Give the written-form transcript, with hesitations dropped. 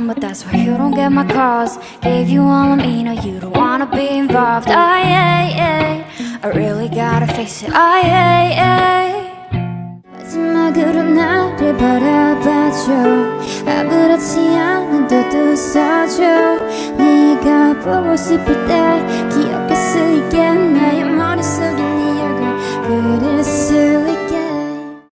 phone, but that's why you don't get my calls. Gave you all of me, now you don't wanna be involved. I really gotta face it. 마지막으로 나를 바라봐줘. 아무렇지 않은데도 웃어줘. 네가 보고 싶을 때 기억할 수 있게 나의 머릿속